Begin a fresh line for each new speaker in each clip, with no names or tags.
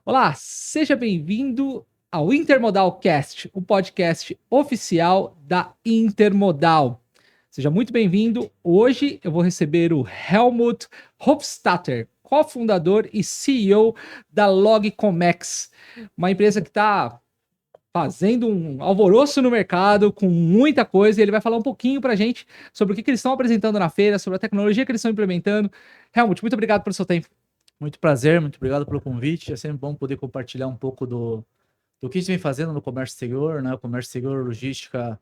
Olá, seja bem-vindo ao Intermodal Cast, o podcast oficial da Intermodal. Seja muito bem-vindo. Hoje eu vou receber o Helmut Hofstadter, cofundador e CEO da Logcomex, uma empresa que está fazendo um alvoroço no mercado com muita coisa, e ele vai falar um pouquinho para a gente sobre o que eles estão apresentando na feira, sobre a tecnologia que eles estão implementando. Helmut, muito obrigado pelo seu tempo.
Muito prazer, muito obrigado pelo convite. É sempre bom poder compartilhar um pouco do que a gente vem fazendo no comércio exterior, né? O comércio exterior, logística,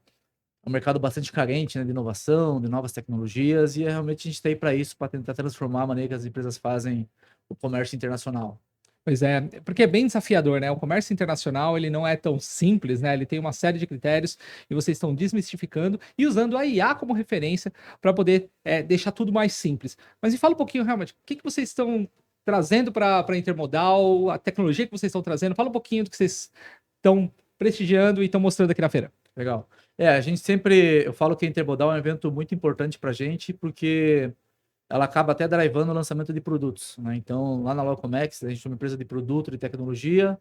é um mercado bastante carente, né? De inovação, de novas tecnologias, e realmente a gente está aí para isso, para tentar transformar a maneira que as empresas fazem o comércio internacional.
Pois é, porque é bem desafiador, né? O comércio internacional, ele não é tão simples, né? Ele tem uma série de critérios e vocês estão desmistificando e usando a IA como referência para poder deixar tudo mais simples. Mas me fala um pouquinho, realmente, o que vocês estão trazendo para a Intermodal, a tecnologia que vocês estão trazendo. Fala um pouquinho do que vocês estão prestigiando e estão mostrando aqui na feira.
Legal. A gente sempre, eu falo que a Intermodal é um evento muito importante para a gente, porque ela acaba até drivando o lançamento de produtos, né? Então, lá na Locomex, a gente é uma empresa de produto, de tecnologia,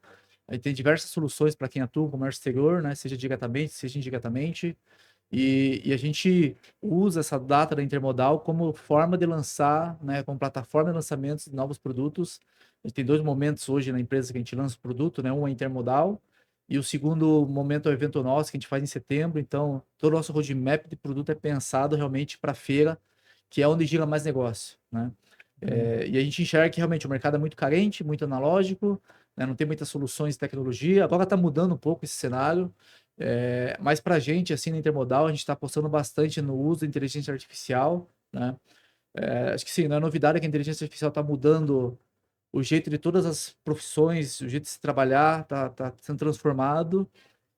a gente tem diversas soluções para quem atua no comércio exterior, né? Seja diretamente, seja indiretamente, e a gente usa essa data da Intermodal como forma de lançar, né? Como plataforma de lançamentos de novos produtos. A gente tem dois momentos hoje na empresa que a gente lança o produto, né? Um é Intermodal, e o segundo momento é o evento nosso, que a gente faz em setembro. Então, todo o nosso roadmap de produto é pensado realmente para a feira, que é onde gira mais negócio, né? E a gente enxerga que realmente o mercado é muito carente, muito analógico, né? Não tem muitas soluções de tecnologia. Agora está mudando um pouco esse cenário, mas para a gente, assim, na Intermodal, a gente está apostando bastante no uso da inteligência artificial, né? Acho que sim, não é novidade que a inteligência artificial está mudando o jeito de todas as profissões, o jeito de se trabalhar, tá sendo transformado.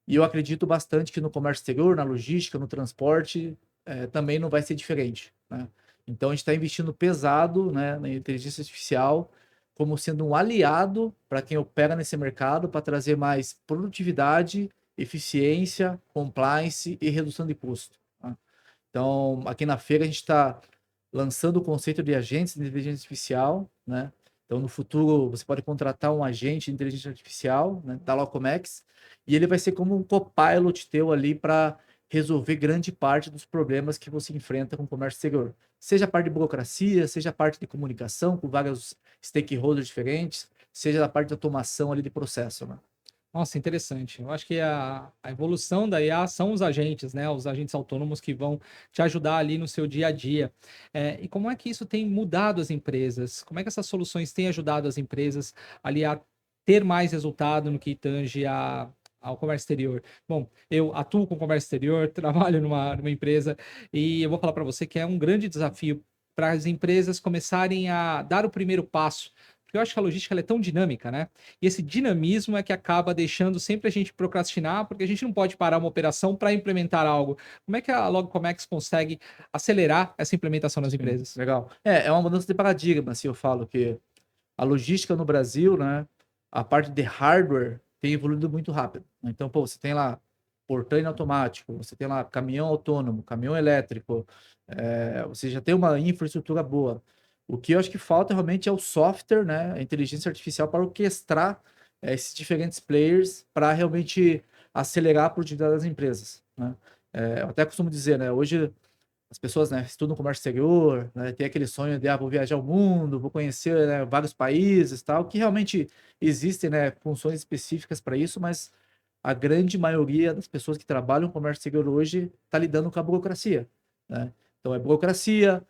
E eu acredito bastante que no comércio exterior, na logística, no transporte, também não vai ser diferente, né? Então, a gente está investindo pesado, né, na inteligência artificial como sendo um aliado para quem opera nesse mercado, para trazer mais produtividade, eficiência, compliance e redução de custo, tá? Então, aqui na feira, a gente está lançando o conceito de agentes de inteligência artificial, né? Então, no futuro, você pode contratar um agente de inteligência artificial, né, da Locomex, e ele vai ser como um copilot teu ali para resolver grande parte dos problemas que você enfrenta com o comércio exterior. Seja a parte de burocracia, seja a parte de comunicação com vários stakeholders diferentes, seja a parte de automação ali de processo, né?
Nossa, interessante. Eu acho que a evolução da IA são os agentes, né? Os agentes autônomos que vão te ajudar ali no seu dia a dia. E como é que isso tem mudado as empresas? Como é que essas soluções têm ajudado as empresas ali a ter mais resultado no que tange ao comércio exterior? Bom, eu atuo com comércio exterior, trabalho numa empresa e eu vou falar para você que é um grande desafio para as empresas começarem a dar o primeiro passo. Porque eu acho que a logística ela é tão dinâmica, né? E esse dinamismo é que acaba deixando sempre a gente procrastinar, porque a gente não pode parar uma operação para implementar algo. Como é que a Logcomex consegue acelerar essa implementação nas
Sim,
empresas?
legal. É uma mudança de paradigma, assim, eu falo que a logística no Brasil, né, a parte de hardware tem evoluído muito rápido, né? Então, pô, você tem lá portão automático, você tem lá caminhão autônomo, caminhão elétrico, você já tem uma infraestrutura boa. O que eu acho que falta realmente é o software, né, a inteligência artificial para orquestrar esses diferentes players para realmente acelerar a produtividade das empresas, né? Eu até costumo dizer, né, hoje as pessoas, né, estudam comércio exterior, né, tem aquele sonho de, vou viajar o mundo, vou conhecer, né, vários países, tal, que realmente existem, né, funções específicas para isso, mas a grande maioria das pessoas que trabalham com comércio exterior hoje está lidando com a burocracia, né? Então, é burocracia,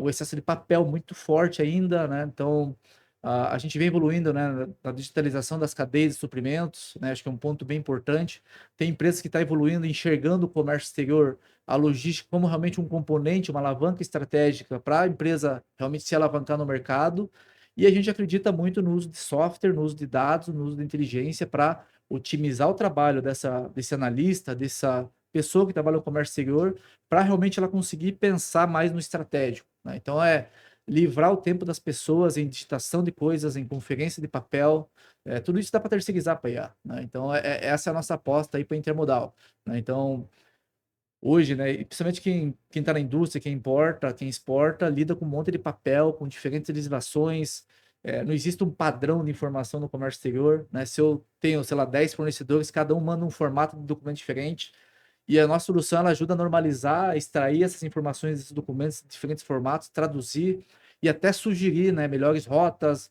o excesso de papel muito forte ainda, né? Então, a gente vem evoluindo, né, na digitalização das cadeias de suprimentos, né? Acho que é um ponto bem importante. Tem empresas que estão evoluindo, enxergando o comércio exterior, a logística como realmente um componente, uma alavanca estratégica para a empresa realmente se alavancar no mercado. E a gente acredita muito no uso de software, no uso de dados, no uso de inteligência para otimizar o trabalho desse analista, dessa pessoa que trabalha no comércio exterior, para realmente ela conseguir pensar mais no estratégico, né? Então, livrar o tempo das pessoas em digitação de coisas, em conferência de papel, tudo isso dá para terceirizar para IA, né? Então, essa é a nossa aposta aí para intermodal, né? Então, hoje, né, e principalmente quem está na indústria, quem importa, quem exporta, lida com um monte de papel, com diferentes legislações, Não existe um padrão de informação no comércio exterior, né? Se eu tenho, sei lá, 10 fornecedores, cada um manda um formato de documento diferente, e a nossa solução ela ajuda a normalizar, extrair essas informações desses documentos em diferentes formatos, traduzir e até sugerir, né, melhores rotas,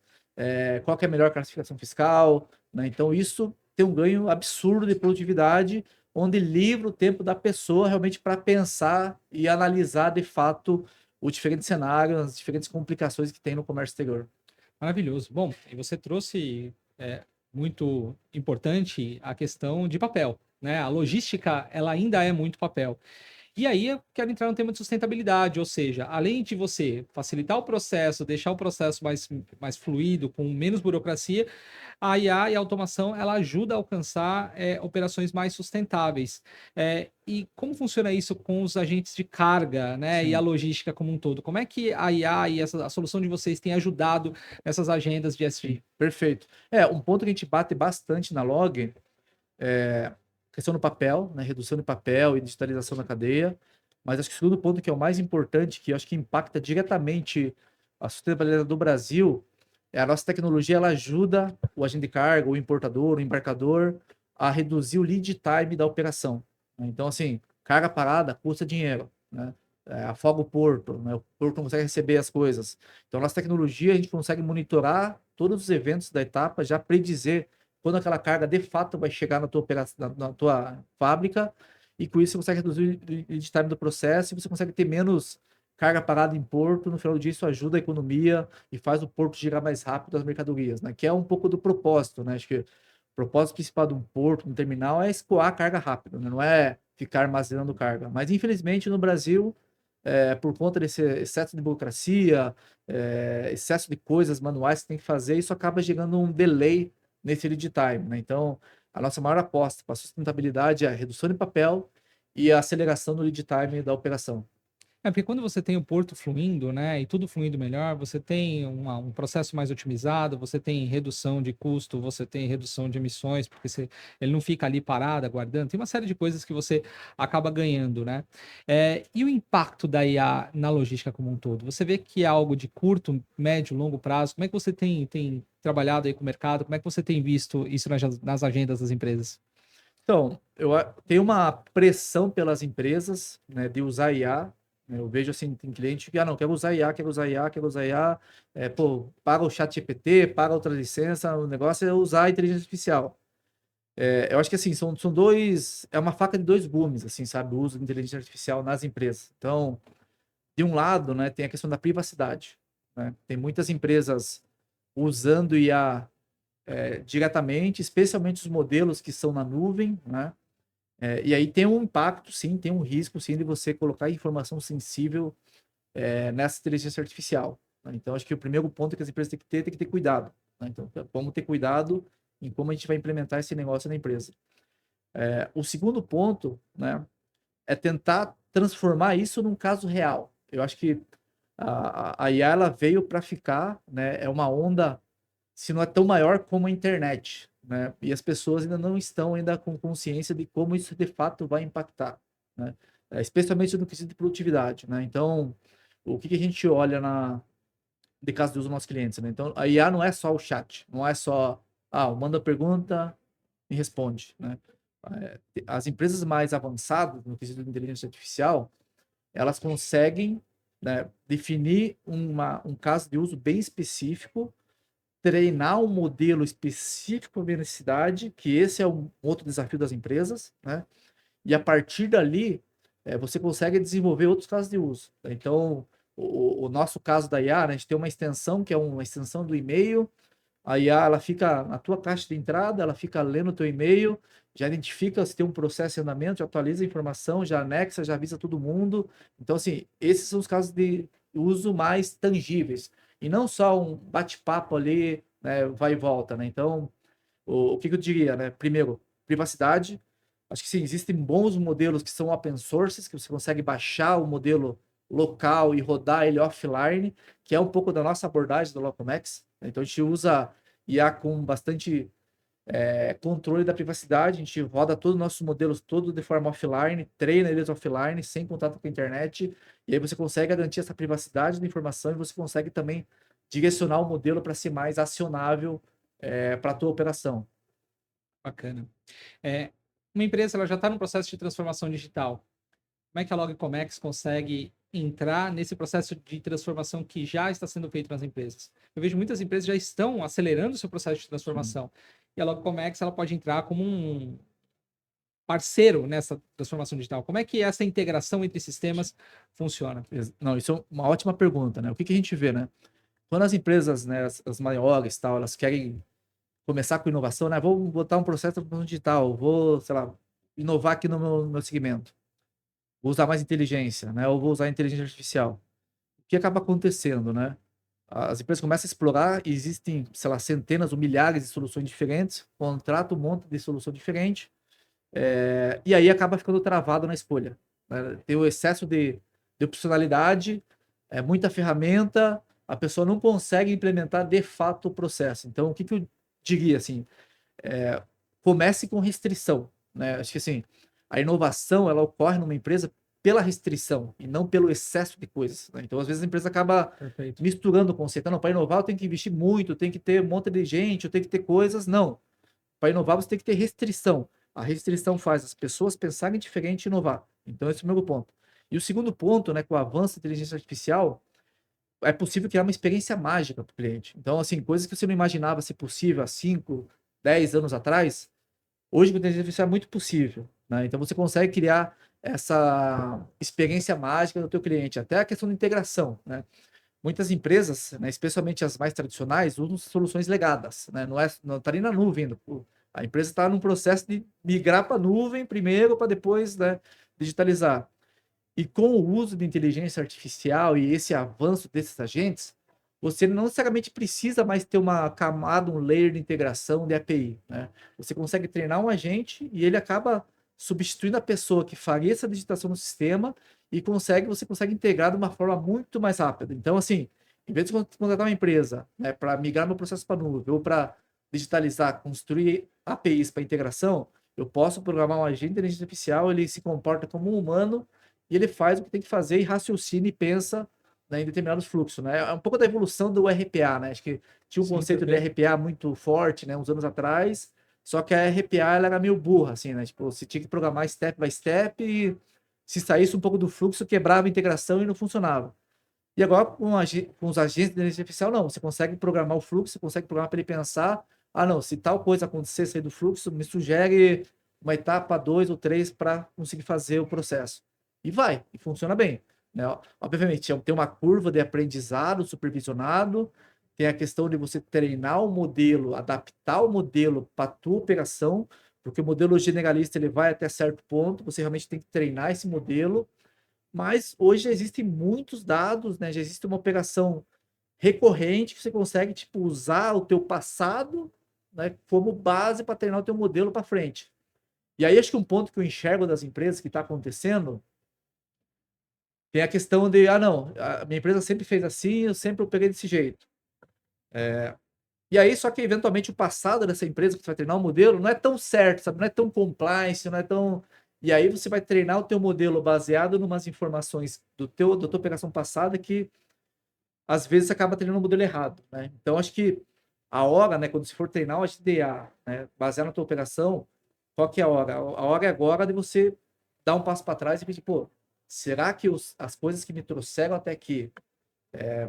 qual que é a melhor classificação fiscal, né? Então isso tem um ganho absurdo de produtividade, onde livra o tempo da pessoa realmente para pensar e analisar de fato os diferentes cenários, as diferentes complicações que tem no comércio exterior.
Maravilhoso. Bom, e você trouxe muito importante a questão de papel, né? A logística, ela ainda é muito papel. E aí eu quero entrar no tema de sustentabilidade, ou seja, além de você facilitar o processo, deixar o processo mais fluido, com menos burocracia, a IA e a automação ela ajuda a alcançar operações mais sustentáveis. E como funciona isso com os agentes de carga, né, e a
Sim.
logística como um todo? Como é que a IA e a solução de vocês tem ajudado nessas agendas de ESG?
Perfeito. Um ponto que a gente bate bastante na Log é questão do papel, né? Redução de papel e digitalização da cadeia. Mas acho que o segundo ponto que é o mais importante, que eu acho que impacta diretamente a sustentabilidade do Brasil, é a nossa tecnologia, ela ajuda o agente de carga, o importador, o embarcador a reduzir o lead time da operação, né? Então, assim, carga parada custa dinheiro, né? Afoga o porto, né? O porto não consegue receber as coisas. Então, nossa tecnologia, a gente consegue monitorar todos os eventos da etapa, já predizer quando aquela carga de fato vai chegar na tua operação, na tua fábrica, e com isso você consegue reduzir o lead time do processo e você consegue ter menos carga parada em porto. No final do dia, isso ajuda a economia e faz o porto girar mais rápido as mercadorias, né? Que é um pouco do propósito, né? Acho que o propósito principal de um porto, um terminal, é escoar a carga rápido, né? Não é ficar armazenando carga. Mas, infelizmente, no Brasil, por conta desse excesso de burocracia, excesso de coisas manuais que tem que fazer, isso acaba gerando um delay nesse lead time, né? Então, a nossa maior aposta para a sustentabilidade é a redução de papel e a aceleração do lead time da operação.
Porque quando você tem o porto fluindo, né, e tudo fluindo melhor, você tem um processo mais otimizado, você tem redução de custo, você tem redução de emissões, porque ele não fica ali parado, aguardando. Tem uma série de coisas que você acaba ganhando, né? E o impacto da IA na logística como um todo? Você vê que é algo de curto, médio, longo prazo? Como é que você tem trabalhado aí com o mercado? Como é que você tem visto isso nas agendas das empresas?
Então, tenho uma pressão pelas empresas, né, de usar IA, né? Eu vejo assim, tem cliente que, não, quero usar IA, quero usar IA, quero usar IA, pô, paga o chat GPT, paga outra licença, o negócio é usar a inteligência artificial. Eu acho que assim, são dois, é uma faca de dois gumes, assim, sabe, o uso de inteligência artificial nas empresas. Então, de um lado, né, tem a questão da privacidade, né? Tem muitas empresas usando IA diretamente, especialmente os modelos que são na nuvem, né? E aí tem um impacto, sim, tem um risco, sim, de você colocar informação sensível nessa inteligência artificial, né? Então, acho que o primeiro ponto que as empresas têm que ter cuidado, né? Então, vamos ter cuidado em como a gente vai implementar esse negócio na empresa. O segundo ponto, né, é tentar transformar isso num caso real. Eu acho que a IA ela veio para ficar, né? É uma onda, se não é tão maior como a internet, né? E as pessoas ainda não estão ainda com consciência de como isso de fato vai impactar, né? Especialmente no quesito de produtividade, né? Então, o que a gente olha de caso de uso dos nossos clientes, né? Então, a IA não é só o chat, não é só, manda pergunta e responde, né? As empresas mais avançadas no quesito de inteligência artificial, elas conseguem, né, definir um caso de uso bem específico, treinar um modelo específico para a minha necessidade, que esse é um outro desafio das empresas, né? E a partir dali, você consegue desenvolver outros casos de uso, tá? Então, o nosso caso da IA, né, a gente tem uma extensão que é uma extensão do e-mail. A IA, ela fica na tua caixa de entrada, ela fica lendo o teu e-mail, já identifica se tem um processo em andamento, já atualiza a informação, já anexa, já avisa todo mundo. Então, assim, esses são os casos de uso mais tangíveis. E não só um bate-papo ali, né, vai e volta, né? Então, o que eu diria, né? Primeiro, privacidade. Acho que sim, existem bons modelos que são open sources, que você consegue baixar o modelo local e rodar ele offline, que é um pouco da nossa abordagem do Locomex. Então, a gente usa IA com bastante controle da privacidade, a gente roda todos os nossos modelos todo de forma offline, treina eles offline, sem contato com a internet, e aí você consegue garantir essa privacidade da informação e você consegue também direcionar o modelo para ser mais acionável para a tua operação.
Bacana. É, uma empresa ela já está no processo de transformação digital. Como é que a Logcomex consegue entrar nesse processo de transformação que já está sendo feito nas empresas? Eu vejo muitas empresas já estão acelerando o seu processo de
Sim.
transformação. E a Logcomex ela pode entrar como um parceiro nessa transformação digital. Como é que essa integração entre sistemas funciona?
Não, isso é uma ótima pergunta, né? O que que a gente vê, né? Quando as empresas, né, as maiores, tal, elas querem começar com inovação, né? Vou botar um processo de transformação digital, vou, sei lá, inovar aqui no meu segmento. Vou usar mais inteligência, né? Ou vou usar inteligência artificial. O que acaba acontecendo, né? As empresas começam a explorar e existem, sei lá, centenas ou milhares de soluções diferentes, contrata um monte de solução diferente, e aí acaba ficando travado na escolha, né? Tem o excesso de opcionalidade, muita ferramenta, a pessoa não consegue implementar de fato o processo. Então, o que que eu diria assim? Comece com restrição, né? Acho que assim, a inovação ela ocorre numa empresa pela restrição e não pelo excesso de coisas, né? Então, às vezes a empresa acaba
Perfeito.
misturando o conceito. Não, para inovar eu tenho que investir muito, tem que ter um monte de gente, eu tenho que ter coisas. Não, para inovar você tem que ter restrição. A restrição faz as pessoas pensarem diferente e inovar. Então, esse é o primeiro ponto. E o segundo ponto, né, com o avanço da inteligência artificial, é possível criar uma experiência mágica para o cliente. Então, assim, coisas que você não imaginava ser possível há 5, 10 anos atrás, hoje com a inteligência artificial é muito possível, né? Então, você consegue criar essa experiência mágica do teu cliente, até a questão da integração, né? Muitas empresas, né, especialmente as mais tradicionais, usam soluções legadas, né? Não está nem na nuvem ainda. A empresa está num processo de migrar para a nuvem primeiro, para depois, né, digitalizar. E com o uso de inteligência artificial e esse avanço desses agentes, você não necessariamente precisa mais ter uma camada, um layer de integração de API, né? Você consegue treinar um agente e ele acaba substituindo a pessoa que faria essa digitação no sistema e você consegue integrar de uma forma muito mais rápida. Então, assim, em vez de contratar uma empresa, né, para migrar meu processo para nuvem ou para digitalizar, construir APIs para integração, eu posso programar um agente de inteligência artificial, ele se comporta como um humano e ele faz o que tem que fazer e raciocina e pensa, né, em determinados fluxos, né? É um pouco da evolução do RPA, né? Acho que tinha um
Sim,
conceito de
perfeito.
RPA muito forte, né, uns anos atrás, só que a RPA ela era meio burra, assim, né? Tipo, você tinha que programar step by step e se saísse um pouco do fluxo, quebrava a integração e não funcionava. E agora, com os agentes de inteligência artificial, não. Você consegue programar o fluxo, você consegue programar para ele pensar, ah, não, se tal coisa acontecer, sair do fluxo, me sugere uma etapa 2 ou 3 para conseguir fazer o processo. E vai, e funciona bem, né? Obviamente, tem uma curva de aprendizado supervisionado, tem a questão de você treinar o modelo, adaptar o modelo para a tua operação, porque o modelo generalista ele vai até certo ponto, você realmente tem que treinar esse modelo, mas hoje já existem muitos dados, né? Já existe uma operação recorrente que você consegue, tipo, usar o teu passado, né, como base para treinar o teu modelo para frente. E aí acho que um ponto que eu enxergo das empresas que está acontecendo tem a questão de, ah, não, a minha empresa sempre fez assim, eu sempre operei desse jeito. E aí, só que eventualmente o passado dessa empresa que você vai treinar o modelo não é tão certo, sabe? Não é tão compliance, não é tão. E aí você vai treinar o teu modelo baseado em umas informações da tua operação passada que às vezes acaba treinando o modelo errado, né? Então acho que a hora, né, quando você for treinar o HDA, né, baseado na tua operação, qual que é a hora? A hora é agora de você dar um passo para trás e pedir, pô, será que as coisas que me trouxeram até aqui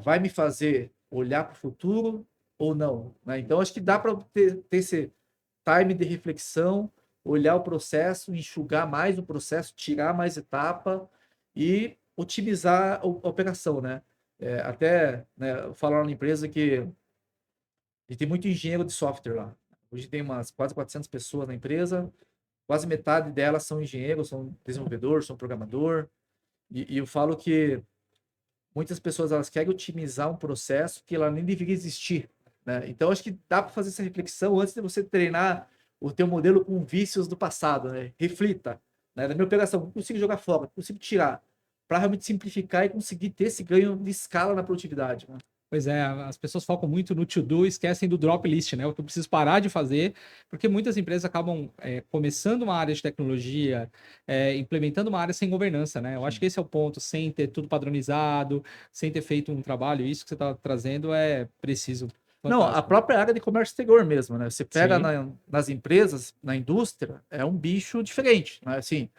vai me fazer olhar para o futuro ou não, né? Então acho que dá para ter esse time de reflexão, olhar o processo, enxugar mais o processo, tirar mais etapa e otimizar a operação, né? Até, né, falaram na empresa que a gente tem muito engenheiro de software lá. Hoje tem umas quase 400 pessoas na empresa, quase metade delas são engenheiros, são desenvolvedores, são programador. E eu falo que muitas pessoas elas querem otimizar um processo que ela nem deveria existir, né? Então acho que dá para fazer essa reflexão antes de você treinar o teu modelo com vícios do passado, né? Reflita, né? Da minha operação, eu consigo jogar fora, eu consigo tirar para realmente simplificar e conseguir ter esse ganho de escala na produtividade, né?
Pois é, as pessoas focam muito no to do, esquecem do drop list, né? O que eu preciso parar de fazer, porque muitas empresas acabam começando uma área de tecnologia, implementando uma área sem governança, né? Eu acho
Sim.
que esse é o ponto, sem ter tudo padronizado, sem ter feito um trabalho. Isso que você está trazendo é preciso.
Não, a
Fantástico.
própria área de comércio exterior mesmo, né? Você pega
Sim,
nas empresas, na indústria, é um bicho diferente, né? Assim,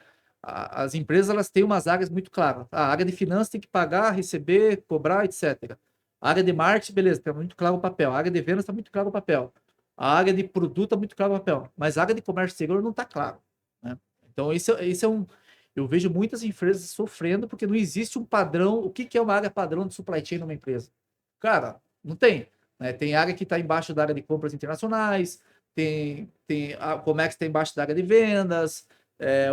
as empresas elas têm umas áreas muito claras. A área de finanças tem que pagar, receber, cobrar, etc. A área de marketing, beleza, está muito claro o papel. A área de vendas está muito claro o papel. A área de produto está muito claro o papel. Mas a área de comércio exterior não está claro, né? Então, esse é um. Eu vejo muitas empresas sofrendo porque não existe um padrão. O que que é uma área padrão de supply chain numa empresa? Cara, não tem, né? Tem área que está embaixo da área de compras internacionais, tem a Comex está embaixo da área de vendas,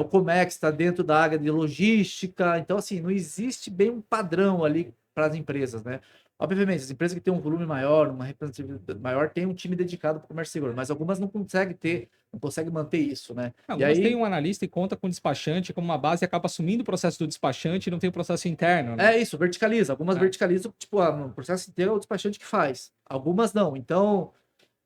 o Comex está dentro da área de logística. Então, assim, não existe bem um padrão ali para as empresas, né? Obviamente, as empresas que têm um volume maior, uma representatividade maior, têm um time dedicado para o comércio exterior, mas algumas não conseguem ter, não conseguem manter isso, né? E
algumas têm
aí,
um analista e conta com o despachante como uma base e acaba assumindo o processo do despachante e não tem o processo interno, né?
é isso, verticaliza. Algumas
É.
verticalizam, tipo, no processo inteiro é o despachante que faz. Algumas não. Então,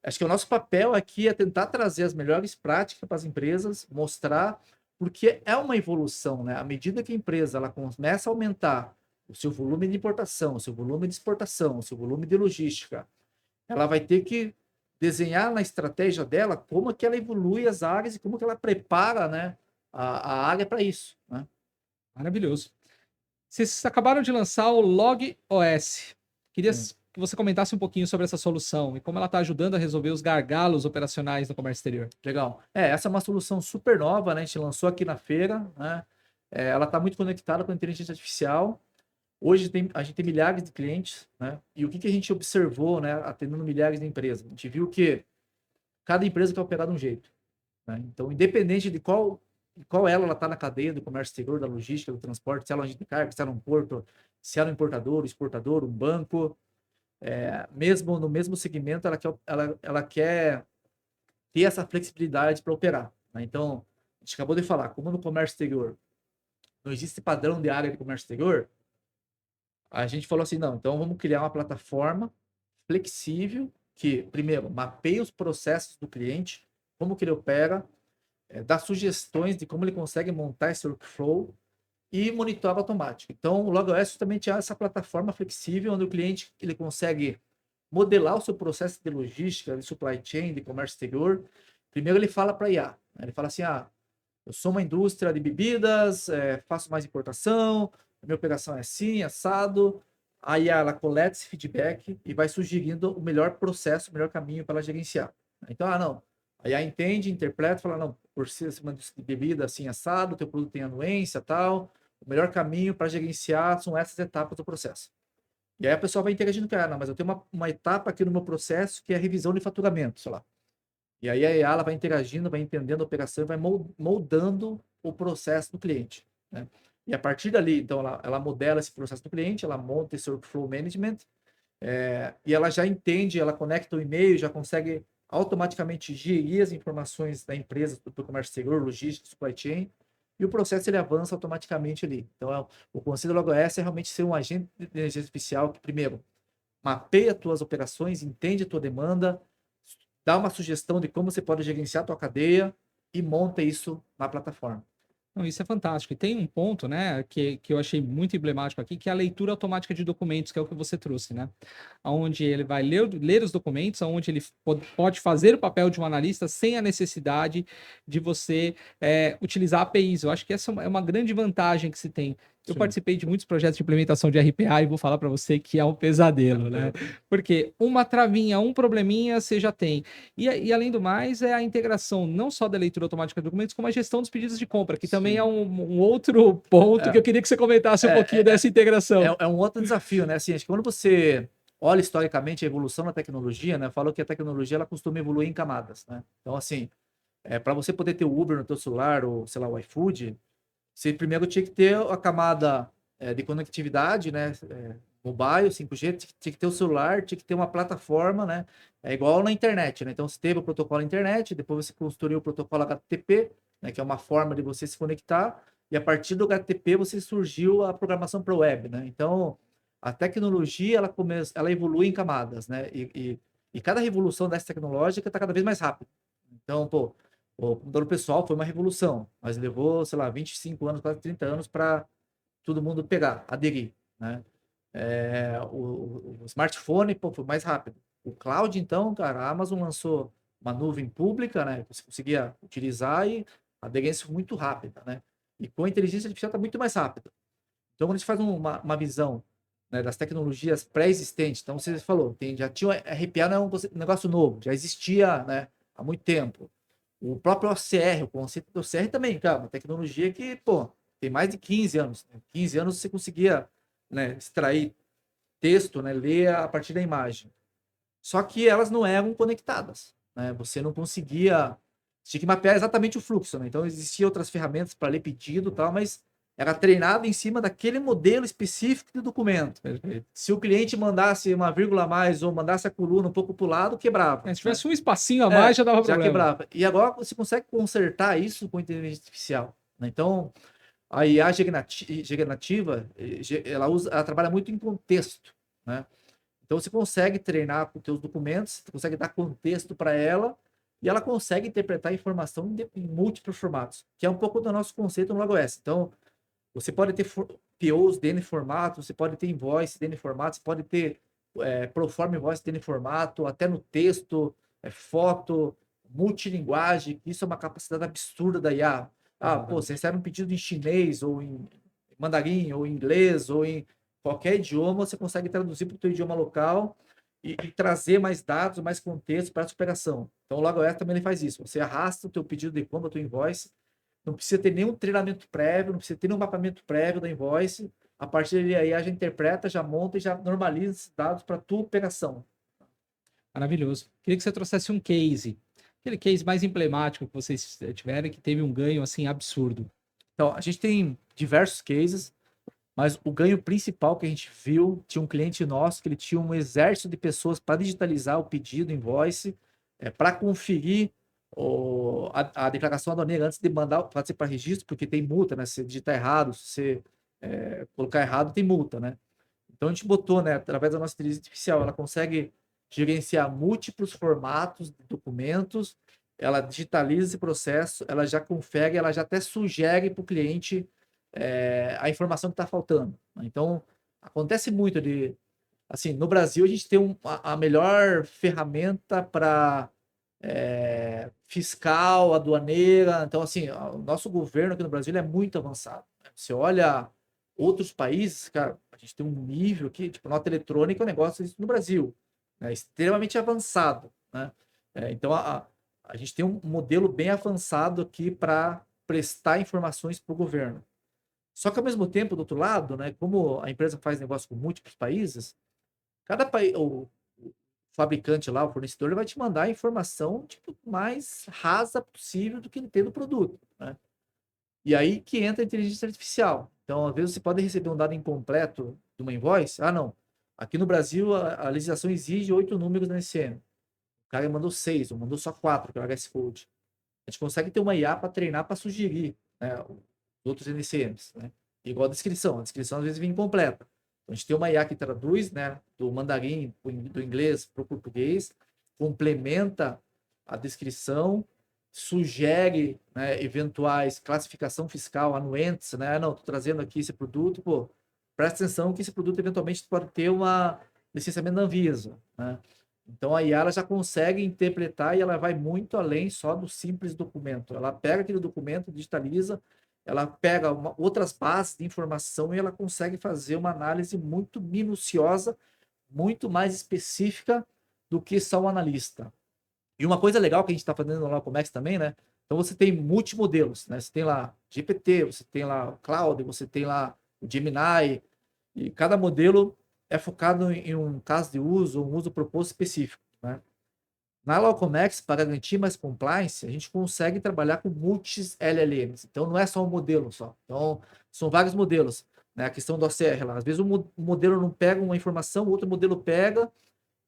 acho que o nosso papel aqui é tentar trazer as melhores práticas para as empresas, mostrar, porque é uma evolução, né? À medida que a empresa ela começa a aumentar o seu volume de importação, o seu volume de exportação, o seu volume de logística, ela vai ter que desenhar na estratégia dela como que ela evolui as áreas e como que ela prepara, né, a área para isso, né?
Maravilhoso. Vocês acabaram de lançar o Log OS. Queria
Sim.
que você comentasse um pouquinho sobre essa solução e como ela está ajudando a resolver os gargalos operacionais no comércio exterior.
Legal. Essa é uma solução super nova, né? A gente lançou aqui na feira, né? Ela está muito conectada com a inteligência artificial. Hoje a gente tem milhares de clientes, né? E o que a gente observou, né? Atendendo milhares de empresas. A gente viu que cada empresa quer operar de um jeito, né? Então, independente de qual ela está na cadeia do comércio exterior, da logística, do transporte, se ela é um agente de carga, se ela é um porto, se ela é um importador, exportador, um banco, mesmo no mesmo segmento, ela quer ter essa flexibilidade para operar, né? Então, a gente acabou de falar, como no comércio exterior não existe padrão de área de comércio exterior, a gente falou assim, não, então vamos criar uma plataforma flexível que, primeiro, mapeia os processos do cliente, como que ele opera, dá sugestões de como ele consegue montar esse workflow e monitora automático. Então, o LogOS justamente é essa plataforma flexível onde o cliente ele consegue modelar o seu processo de logística, de supply chain, de comércio exterior. Primeiro ele fala para a IA, né? Ele fala assim, eu sou uma indústria de bebidas, faço mais importação, a minha operação é assim, assado. A IA ela coleta esse feedback e vai sugerindo o melhor processo, o melhor caminho para ela gerenciar. Então, não. A IA entende, interpreta, fala, não, por ser uma indústria de bebida assim, assado, teu produto tem anuência, tal, o melhor caminho para gerenciar são essas etapas do processo. E aí a pessoa vai interagindo com ela, não, mas eu tenho uma etapa aqui no meu processo que é a revisão de faturamento, sei lá. E aí a IA ela vai interagindo, vai entendendo a operação e vai moldando o processo do cliente, né? E a partir dali, então, ela modela esse processo do cliente, ela monta esse workflow management, e ela já entende, ela conecta o e-mail, já consegue automaticamente gerir as informações da empresa, do comércio exterior, logística, supply chain, e o processo ele avança automaticamente ali. Então, o conceito do LogOS é realmente ser um agente de inteligência artificial que, primeiro, mapeia as tuas operações, entende a tua demanda, dá uma sugestão de como você pode gerenciar a tua cadeia e monta isso na plataforma.
Não, isso é fantástico. E tem um ponto, né, que eu achei muito emblemático aqui, que é a leitura automática de documentos, que é o que você trouxe, né? Onde ele vai ler os documentos, onde ele pode fazer o papel de um analista sem a necessidade de você utilizar APIs. Eu acho que essa é uma grande vantagem que se tem. Eu
Sim.
participei de muitos projetos de implementação de RPA e vou falar para você que é um pesadelo, né? Porque uma travinha, um probleminha você já tem. E além do mais, é a integração não só da leitura automática de documentos, como a gestão dos pedidos de compra, que também é
Sim.
um outro ponto que eu queria que você comentasse um pouquinho dessa integração.
É um outro desafio, né? Assim, acho que quando você olha historicamente a evolução da tecnologia, né? Falou que a tecnologia ela costuma evoluir em camadas, né? Então, assim, para você poder ter o Uber no teu celular ou, sei lá, o iFood, você primeiro tinha que ter a camada de conectividade, né? Mobile, 5G, tinha que ter o celular, tinha que ter uma plataforma, né? É igual na internet, né? Então, você teve o protocolo internet, depois você construiu o protocolo HTTP, né? Que é uma forma de você se conectar, e a partir do HTTP você surgiu a programação para web, né? Então, a tecnologia ela evolui em camadas, né? E cada revolução dessa tecnológica está cada vez mais rápida. Então, pô, o computador pessoal foi uma revolução, mas levou, sei lá, 25 anos, quase 30 anos para todo mundo pegar, aderir, né? O smartphone, pô, foi mais rápido. O cloud, então, cara, a Amazon lançou uma nuvem pública, né? Que você conseguia utilizar e a aderência foi muito rápida, né? E com a inteligência artificial está muito mais rápida. Então, quando a gente faz uma visão, né, das tecnologias pré-existentes, então você falou, já tinha RPA, não é um negócio novo, já existia, né, há muito tempo. O próprio OCR, o conceito do OCR também, cara, uma tecnologia que, pô, tem mais de 15 anos. Né? 15 anos você conseguia, né, extrair texto, né, ler a partir da imagem. Só que elas não eram conectadas, né? Você não conseguia, tinha que mapear exatamente o fluxo, né? Então existiam outras ferramentas para ler pedido e tal, mas era treinado em cima daquele modelo específico do documento.
Perfeito.
Se o cliente mandasse uma vírgula a mais ou mandasse a coluna um pouco para o lado, quebrava.
Se tivesse um espacinho a mais, já dava
já
problema.
quebrava. E agora você consegue consertar isso com inteligência artificial, né? Então, a IA generativa, ela trabalha muito em contexto, né? Então você consegue treinar com os teus documentos, você consegue dar contexto para ela e ela consegue interpretar a informação em múltiplos formatos, que é um pouco do nosso conceito no LogOS. Então, você pode ter POs dentro de formato, você pode ter invoice dentro de formato, você pode ter proforma invoice dentro de formato, até no texto, foto, multilinguagem, isso é uma capacidade absurda da IA. Pô, você recebe um pedido em chinês, ou em mandarim, ou em inglês, ou em qualquer idioma, você consegue traduzir para o teu idioma local e trazer mais dados, mais contexto para a sua operação. Então, o LogOS também ele faz isso. Você arrasta o teu pedido de compra, a tua invoice, não precisa ter nenhum treinamento prévio, não precisa ter nenhum mapeamento prévio da invoice. A partir daí, a gente interpreta, já monta e já normaliza esses dados para a tua operação.
Maravilhoso. Queria que você trouxesse um case. Aquele case mais emblemático que vocês tiveram, que teve um ganho, assim, absurdo.
Então, a gente tem diversos cases, mas o ganho principal que a gente viu, tinha um cliente nosso que ele tinha um exército de pessoas para digitalizar o pedido, invoice, para conferir a declaração aduaneira antes de mandar fazer para registro, porque tem multa, né? Se você digitar errado, se você colocar errado, tem multa, né? Então a gente botou, né, através da nossa inteligência artificial, ela consegue gerenciar múltiplos formatos de documentos, ela digitaliza esse processo, ela já confere, ela já até sugere para o cliente a informação que está faltando. Então, acontece muito de... Assim, no Brasil, a gente tem a melhor ferramenta para fiscal, aduaneira. Então, assim, o nosso governo aqui no Brasil é muito avançado. Você olha outros países, cara, a gente tem um nível aqui, tipo, nota eletrônica é um negócio no Brasil, né, extremamente avançado, né? Então, a gente tem um modelo bem avançado aqui para prestar informações para o governo. Só que, ao mesmo tempo, do outro lado, né, como a empresa faz negócio com múltiplos países, cada país, o fabricante lá, o fornecedor, ele vai te mandar a informação tipo, mais rasa possível do que ele tem do produto, né? E aí que entra a inteligência artificial. Então, às vezes, você pode receber um dado incompleto de uma invoice. Não. Aqui no Brasil, a legislação exige 8 números na NCM. O cara mandou 6, ou mandou só 4, que é o HS Code. A gente consegue ter uma IA para treinar, para sugerir, né, os outros NCMs, né? Igual a descrição. A descrição, às vezes, vem incompleta. Então, a gente tem uma IA que traduz, né, do mandarim, do inglês para o português, complementa a descrição, sugere, né, eventuais classificação fiscal anuentes, né? Não, estou trazendo aqui esse produto, pô, presta atenção que esse produto eventualmente pode ter uma licenciamento da Anvisa, né? Então a IA ela já consegue interpretar e ela vai muito além só do simples documento. Ela pega aquele documento, digitaliza, ela pega outras bases de informação e ela consegue fazer uma análise muito minuciosa, muito mais específica do que só o analista. E uma coisa legal que a gente está fazendo no Comex também, né? Então você tem multimodelos, né? Você tem lá GPT, você tem lá o Cloud, você tem lá o Gemini, e cada modelo é focado em um caso de uso, um uso proposto específico, né? Na Laucomex, para garantir mais compliance, a gente consegue trabalhar com multis LLMs. Então, não é só um modelo só. Então, são vários modelos, né? A questão do OCR lá. Às vezes, um modelo não pega uma informação, o outro modelo pega,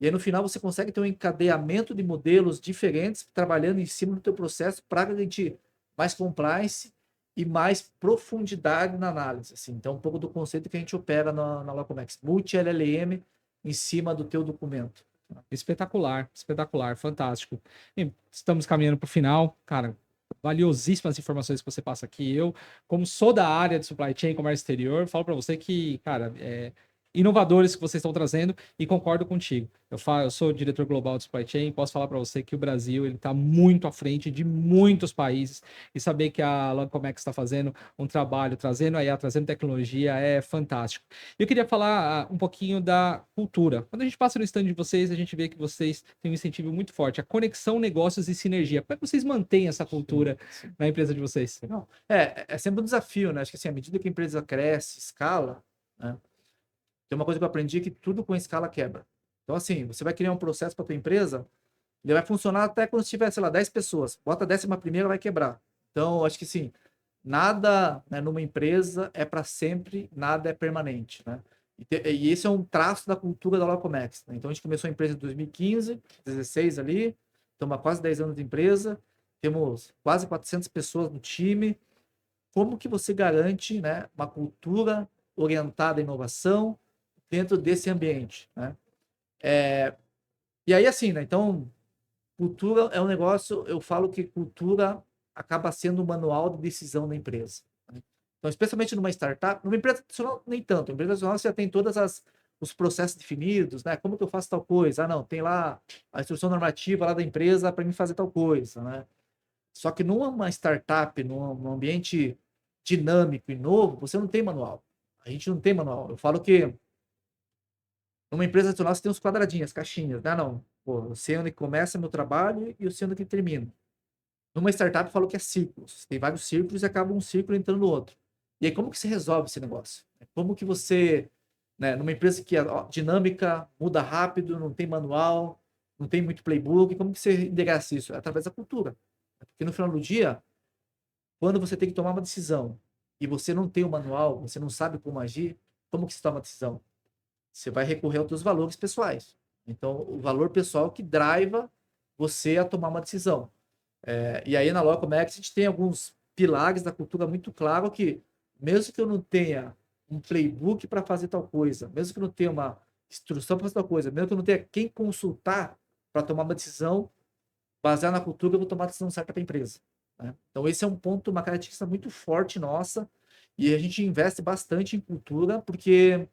e aí, no final, você consegue ter um encadeamento de modelos diferentes trabalhando em cima do teu processo para garantir mais compliance e mais profundidade na análise, assim. Então, um pouco do conceito que a gente opera na Locomex, multi-LLM em cima do teu documento.
Espetacular, espetacular, fantástico. E estamos caminhando para o final, cara. Valiosíssimas informações que você passa aqui. Eu, como sou da área de supply chain, comércio exterior, falo para você que, cara, inovadores que vocês estão trazendo e concordo contigo. Eu sou diretor global de supply chain, posso falar para você que o Brasil ele está muito à frente de muitos países e saber que a Logcomex está fazendo um trabalho, trazendo a IA, trazendo tecnologia é fantástico. Eu queria falar um pouquinho da cultura. Quando a gente passa no stand de vocês, a gente vê que vocês têm um incentivo muito forte, a conexão, negócios e sinergia. Como é que vocês mantêm essa cultura na empresa de vocês?
Não, é sempre um desafio, né? Acho que assim, à medida que a empresa cresce, escala, né? Tem uma coisa que eu aprendi que tudo com escala quebra. Então, assim, você vai criar um processo para tua empresa, ele vai funcionar até quando tiver, sei lá, 10 pessoas. Bota a 11ª, vai quebrar. Então, acho que sim, nada, né, numa empresa é para sempre, nada é permanente, né? E esse é um traço da cultura da Locomex, né? Então, a gente começou a empresa em 2015, 16 ali, estamos há quase 10 anos de empresa, temos quase 400 pessoas no time. Como que você garante, né, uma cultura orientada à inovação dentro desse ambiente, né? E aí, assim, né? Então, cultura é um negócio, eu falo que cultura acaba sendo o manual de decisão da empresa, né? Então, especialmente numa startup, numa empresa tradicional, nem tanto. Uma empresa tradicional você já tem todas os processos definidos, né? Como que eu faço tal coisa? Ah, não, tem lá a instrução normativa lá da empresa para mim fazer tal coisa, né? Só que numa startup, num ambiente dinâmico e novo, você não tem manual. A gente não tem manual. Eu falo que numa empresa tradicional você tem uns quadradinhos, caixinhas, né? Não, pô, eu sei onde começa meu trabalho e eu sei onde que termina. Numa startup eu falo que é círculos. Tem vários círculos e acaba um círculo entrando no outro. E aí como que se resolve esse negócio? Como que você, né, numa empresa que é dinâmica, muda rápido, não tem manual, não tem muito playbook, como que você endereça isso? É através da cultura. Porque no final do dia, quando você tem que tomar uma decisão e você não tem o manual, você não sabe como agir, como que se toma a decisão? Você vai recorrer aos seus valores pessoais. Então, o valor pessoal que driva você a tomar uma decisão. E aí, na Locomex, a gente tem alguns pilares da cultura muito claro que, mesmo que eu não tenha um playbook para fazer tal coisa, mesmo que eu não tenha uma instrução para fazer tal coisa, mesmo que eu não tenha quem consultar para tomar uma decisão, baseada na cultura, eu vou tomar a decisão certa para a empresa, né? Então, esse é um ponto, uma característica muito forte nossa, e a gente investe bastante em cultura, porque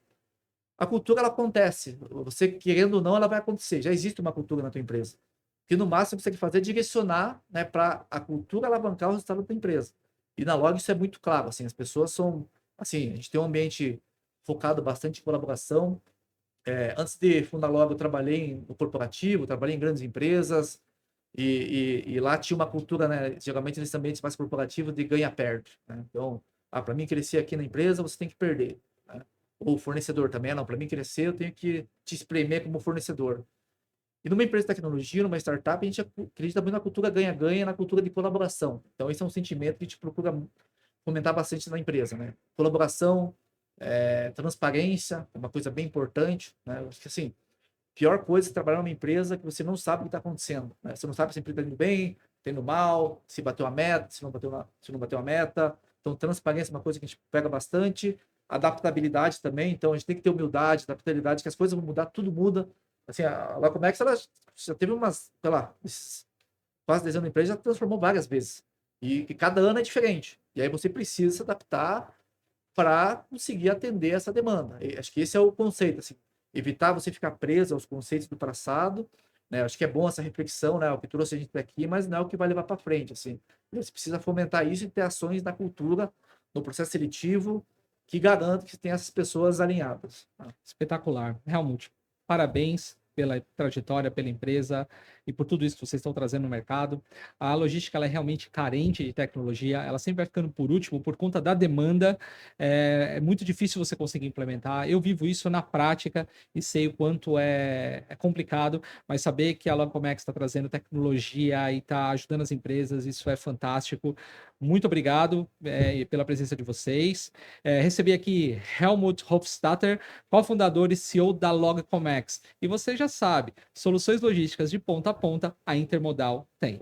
a cultura ela acontece. Você querendo ou não, ela vai acontecer. Já existe uma cultura na tua empresa. Que no máximo você tem que fazer é direcionar, né, para a cultura alavancar o resultado da tua empresa. E na Log isso é muito claro. Assim, as pessoas são. Assim, a gente tem um ambiente focado bastante em colaboração. Antes de fundar a Log, eu trabalhei no corporativo, trabalhei em grandes empresas. E lá tinha uma cultura, né, geralmente nesse ambiente mais corporativo, de ganha-perde, né? Então, para mim crescer aqui na empresa, você tem que perder, né? Ou fornecedor também, não, para mim crescer, eu tenho que te espremer como fornecedor. E numa empresa de tecnologia, numa startup, a gente acredita muito na cultura ganha-ganha, na cultura de colaboração. Então, esse é um sentimento que a gente procura fomentar bastante na empresa, né? Colaboração, transparência, é uma coisa bem importante, né? Eu acho que assim, pior coisa é trabalhar numa empresa que você não sabe o que está acontecendo, né? Você não sabe se a empresa está indo bem, está indo mal, se bateu a meta, se não bateu a meta. Então, transparência é uma coisa que a gente pega bastante. Adaptabilidade também. Então, a gente tem que ter humildade, adaptabilidade, que as coisas vão mudar, tudo muda. Assim, a Lacomex, ela já teve umas, sei lá, quase 10 anos na empresa, já transformou várias vezes. E cada ano é diferente. E aí você precisa se adaptar para conseguir atender essa demanda. E acho que esse é o conceito, assim, evitar você ficar preso aos conceitos do passado, né? Acho que é bom essa reflexão, né? O que trouxe a gente daqui, mas não é o que vai levar para frente, assim. Você precisa fomentar isso e ter ações na cultura, no processo seletivo, que garanta que tem essas pessoas alinhadas.
Espetacular, realmente. Parabéns pela trajetória, pela empresa e por tudo isso que vocês estão trazendo no mercado. A logística ela é realmente carente de tecnologia, ela sempre vai ficando por último por conta da demanda. É muito difícil você conseguir implementar. Eu vivo isso na prática e sei o quanto é complicado, mas saber que a Lancomex está trazendo tecnologia e está ajudando as empresas, isso é fantástico. Muito obrigado pela presença de vocês. Recebi aqui Helmut Hofstadter, cofundador e CEO da Logcomex. E você já sabe, soluções logísticas de ponta a ponta, a Intermodal tem.